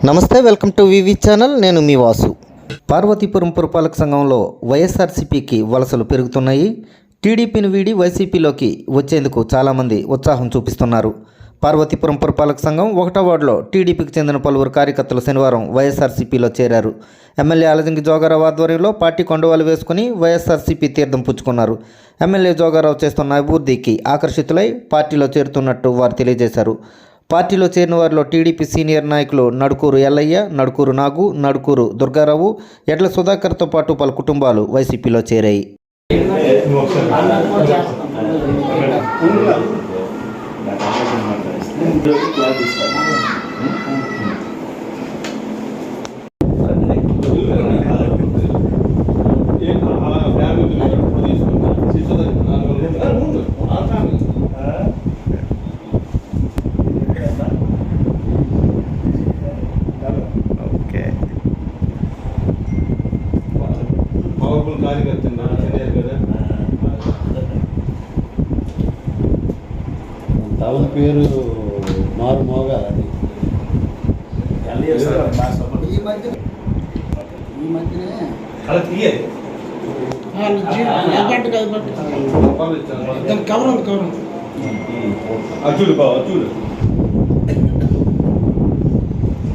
నమస్తే, welcome to V V channel. నేను మీ వాసు. పార్వతీపురం పురపాలక సంఘంలో వైఎస్ఆర్సీపీకి వలసలు పెరుగుతున్నాయి. టీడీపీని వీడి వైసీపీలోకి వచ్చేందుకు చాలామంది ఉత్సాహం చూపిస్తున్నారు. పార్వతీపురం పురపాలక సంఘం 1వ వార్డులో టీడీపీకి చెందిన పలువురు కార్యకర్తలు శనివారం వైఎస్ఆర్సీపీలో చేరారు. ఎమ్మెల్యే ఆలజింగి జోగారావు ఆధ్వర్యంలో పార్టీ కొండవాలు వేసుకుని వైఎస్ఆర్సీపీ తీర్థం పుచ్చుకున్నారు. ఎమ్మెల్యే జోగారావు చేస్తున్న అభివృద్ధికి ఆకర్షితులై పార్టీలో చేరుతున్నట్టు వారు తెలియజేశారు. పార్టీలో చేరిన వారిలో టీడీపీ సీనియర్ నాయకులు నడుకూరు ఎల్లయ్య, నడుకూరు నాగు, నడుకూరు దుర్గారావు, ఎడ్ల సుధాకర్తో పాటు పలు కుటుంబాలు వైసీపీలో చేరాయి. టౌన్ పేరు మారు మోగాలి. కవర్ ఉంది. చూడు బాబు చూడు.